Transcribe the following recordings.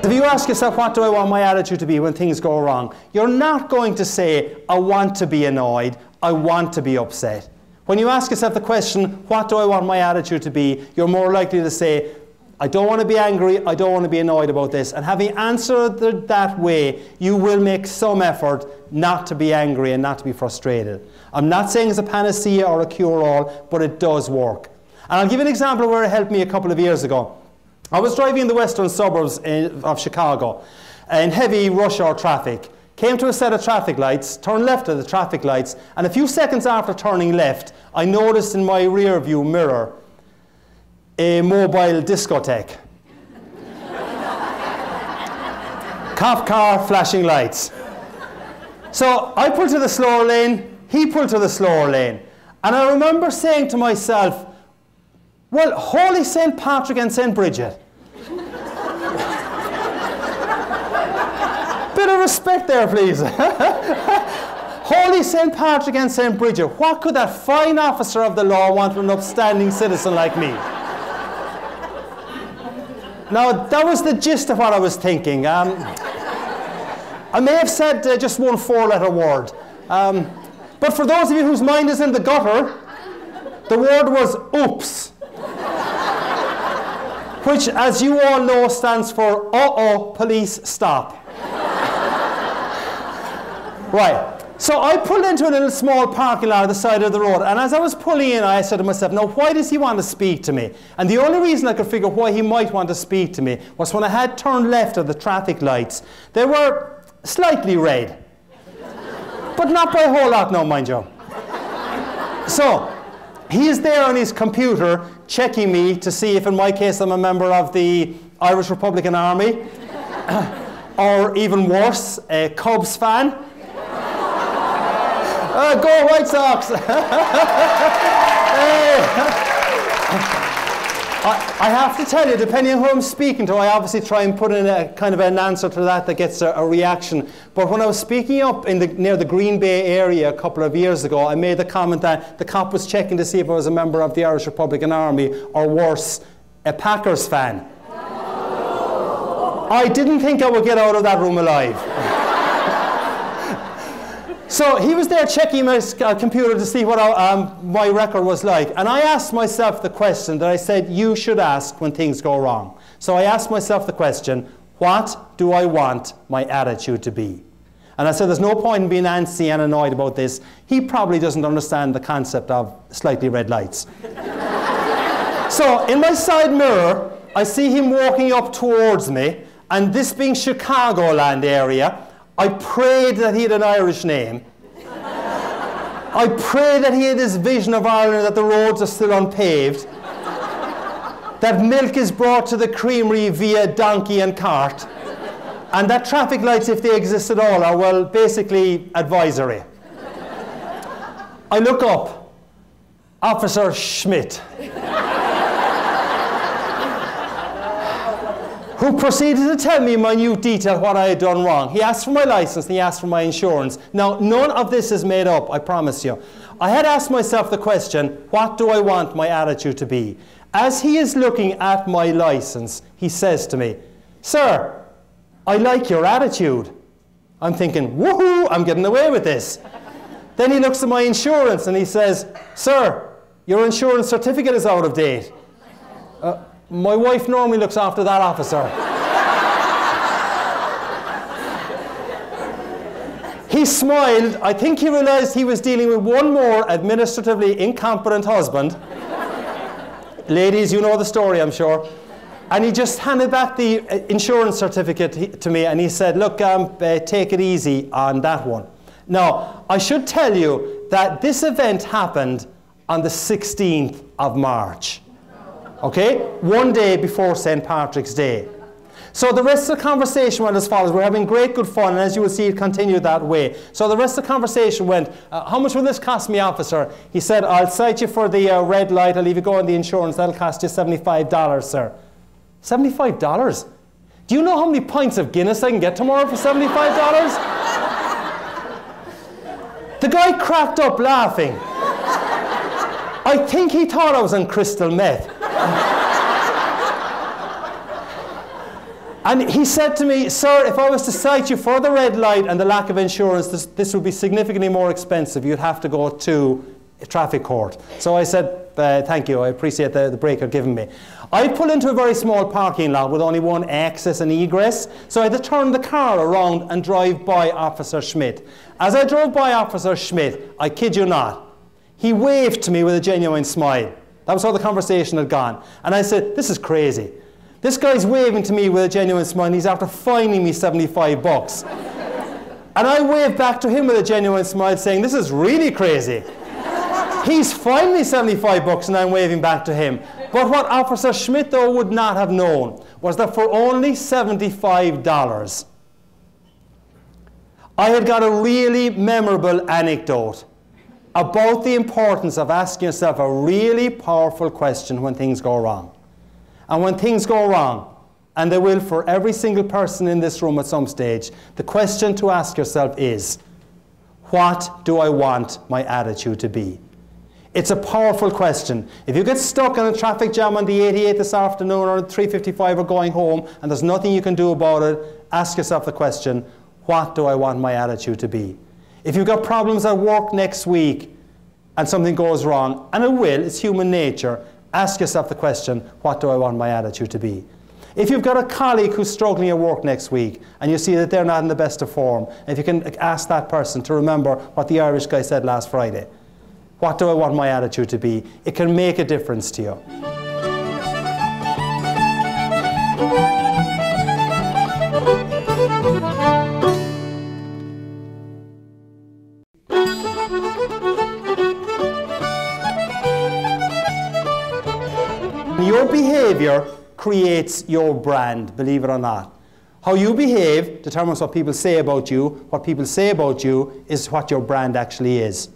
If you ask yourself, what do I want my attitude to be when things go wrong? You're not going to say, I want to be annoyed, I want to be upset. When you ask yourself the question, what do I want my attitude to be? You're more likely to say, I don't want to be angry, I don't want to be annoyed about this. And having answered that way, you will make some effort not to be angry and not to be frustrated. I'm not saying it's a panacea or a cure-all, but it does work. And I'll give you an example where it helped me a couple of years ago. I was driving in the western suburbs of Chicago in heavy rush hour traffic. Came to a set of traffic lights, turned left at the traffic lights, and a few seconds after turning left, I noticed in my rear view mirror a mobile discotheque. Cop car, flashing lights. So I pulled to the slower lane, he pulled to the slower lane. And I remember saying to myself, well, Holy St. Patrick and St. Bridget. Bit of respect there, please. Holy St. Patrick and St. Bridget, what could that fine officer of the law want from an upstanding citizen like me? Now, that was the gist of what I was thinking. I may have said just one four-letter word. But for those of you whose mind is in the gutter, the word was oops. Which, as you all know, stands for uh-oh, police, stop. Right. So I pulled into a little small parking lot at the side of the road, and as I was pulling in, I said to myself, now why does he want to speak to me? And the only reason I could figure why he might want to speak to me was when I had turned left at the traffic lights. They were slightly red. But not by a whole lot now, mind you. So, he is there on his computer checking me to see if in my case I'm a member of the Irish Republican Army, or even worse, a Cubs fan. Go White Sox! I have to tell you, depending on who I'm speaking to, I obviously try and put in a kind of an answer to that gets a reaction. But when I was speaking up near the Green Bay area a couple of years ago, I made the comment that the cop was checking to see if I was a member of the Irish Republican Army, or worse, a Packers fan. I didn't think I would get out of that room alive. So he was there checking my computer to see what my record was like. And I asked myself the question that I said you should ask when things go wrong. So I asked myself the question, what do I want my attitude to be? And I said there's no point in being antsy and annoyed about this. He probably doesn't understand the concept of slightly red lights. So in my side mirror, I see him walking up towards me. And this being Chicagoland area, I prayed that he had an Irish name. I prayed that he had this vision of Ireland, that the roads are still unpaved, that milk is brought to the creamery via donkey and cart, and that traffic lights, if they exist at all, are, well, basically advisory. I look up. Officer Schmidt, who proceeded to tell me in minute detail what I had done wrong. He asked for my license and he asked for my insurance. Now, none of this is made up, I promise you. I had asked myself the question, what do I want my attitude to be? As he is looking at my license, he says to me, sir, I like your attitude. I'm thinking, woohoo, I'm getting away with this. Then he looks at my insurance and he says, sir, your insurance certificate is out of date. My wife normally looks after that, officer. He smiled. I think he realized he was dealing with one more administratively incompetent husband. Ladies, you know the story, I'm sure. And he just handed back the insurance certificate to me and he said, look, take it easy on that one. Now, I should tell you that this event happened on the 16th of March. Okay? One day before St. Patrick's Day. So the rest of the conversation went as follows. We're having great good fun, and as you will see, it continued that way. So the rest of the conversation went, how much will this cost me, officer? He said, I'll cite you for the red light. I'll leave you go on the insurance. That'll cost you $75, sir. $75? Do you know how many pints of Guinness I can get tomorrow for $75? The guy cracked up laughing. I think he thought I was on crystal meth. And he said to me, sir, if I was to cite you for the red light and the lack of insurance, this would be significantly more expensive. You'd have to go to a traffic court. So I said, thank you, I appreciate the break you're giving me. I pulled into a very small parking lot with only one access and egress, so I had to turn the car around and drive by Officer Schmidt. As I drove by Officer Schmidt, I kid you not, he waved to me with a genuine smile. That was how the conversation had gone. And I said, this is crazy. This guy's waving to me with a genuine smile and he's after fining me 75 bucks. And I waved back to him with a genuine smile saying, this is really crazy. He's fined me 75 bucks and I'm waving back to him. But what Officer Schmidt, though, would not have known was that for only $75, I had got a really memorable anecdote about the importance of asking yourself a really powerful question when things go wrong. And when things go wrong, and they will for every single person in this room at some stage, the question to ask yourself is, what do I want my attitude to be? It's a powerful question. If you get stuck in a traffic jam on the 88 this afternoon or 3:55 or going home and there's nothing you can do about it, ask yourself the question, what do I want my attitude to be? If you've got problems at work next week and something goes wrong, and it will, it's human nature, ask yourself the question, what do I want my attitude to be? If you've got a colleague who's struggling at work next week and you see that they're not in the best of form, if you can ask that person to remember what the Irish guy said last Friday, what do I want my attitude to be? It can make a difference to you. Your behavior creates your brand, believe it or not. How you behave determines what people say about you. What people say about you is what your brand actually is.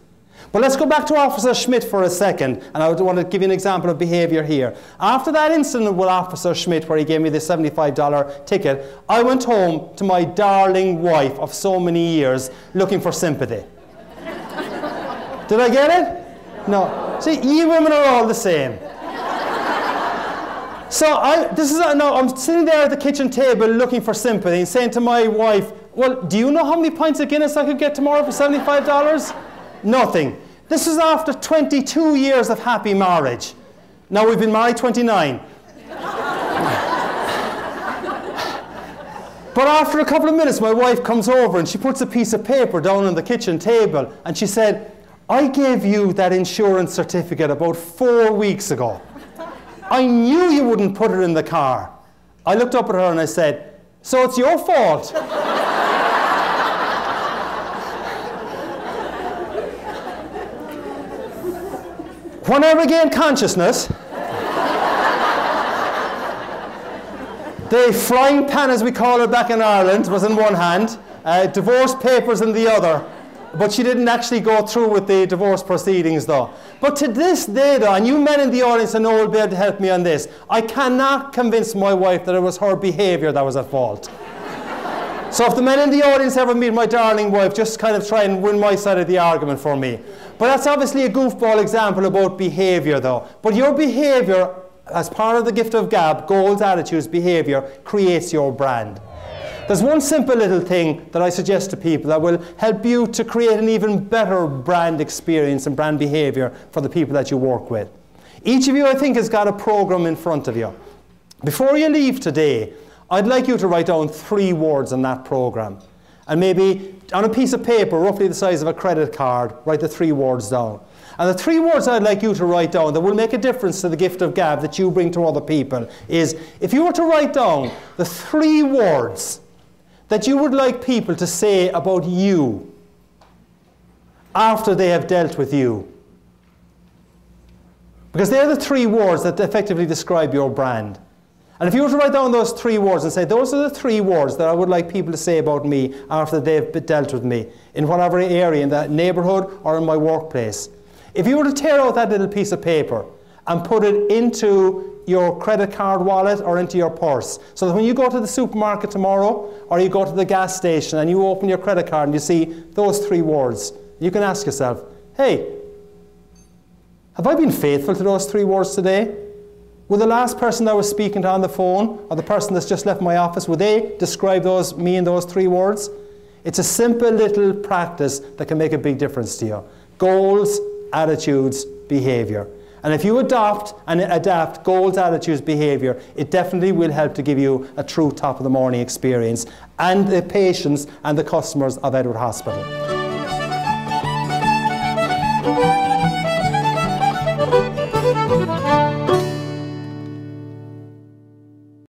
But let's go back to Officer Schmidt for a second, and I want to give you an example of behavior here. After that incident with Officer Schmidt where he gave me the $75 ticket, I went home to my darling wife of so many years looking for sympathy. Did I get it? No. See, you women are all the same. So I'm sitting there at the kitchen table looking for sympathy and saying to my wife, well, do you know how many pints of Guinness I could get tomorrow for $75? Nothing. This is after 22 years of happy marriage. Now we've been married 29. But after a couple of minutes, my wife comes over and she puts a piece of paper down on the kitchen table and she said, I gave you that insurance certificate about 4 weeks ago. I knew you wouldn't put it in the car. I looked up at her and I said, so it's your fault. When I regained consciousness, the frying pan, as we call it back in Ireland, was in one hand, divorce papers in the other. But she didn't actually go through with the divorce proceedings, though. But to this day, though, and you men in the audience I know will be able to help me on this, I cannot convince my wife that it was her behaviour that was at fault. So if the men in the audience ever meet my darling wife, just kind of try and win my side of the argument for me. But that's obviously a goofball example about behaviour, though. But your behaviour, as part of the gift of gab, goals, attitudes, behaviour, creates your brand. There's one simple little thing that I suggest to people that will help you to create an even better brand experience and brand behaviour for the people that you work with. Each of you, I think, has got a program in front of you. Before you leave today, I'd like you to write down 3 words on that program. And maybe on a piece of paper, roughly the size of a credit card, write the 3 words down. And the 3 words I'd like you to write down that will make a difference to the gift of gab that you bring to other people is, if you were to write down the 3 words that you would like people to say about you after they have dealt with you. Because they're the 3 words that effectively describe your brand. And if you were to write down those 3 words and say, those are the 3 words that I would like people to say about me after they've dealt with me, in whatever area, in that neighbourhood or in my workplace. If you were to tear out that little piece of paper and put it into your credit card wallet or into your purse, so that when you go to the supermarket tomorrow or you go to the gas station and you open your credit card and you see those 3 words, you can ask yourself, hey, have I been faithful to those 3 words today? Would the last person that was speaking to on the phone, or the person that's just left my office, would they describe me in those 3 words? It's a simple little practice that can make a big difference to you. Goals, attitudes, behaviour. And if you adopt and adapt goals, attitudes, behaviour, it definitely will help to give you a true top of the morning experience and the patients and the customers of Edward Hospital.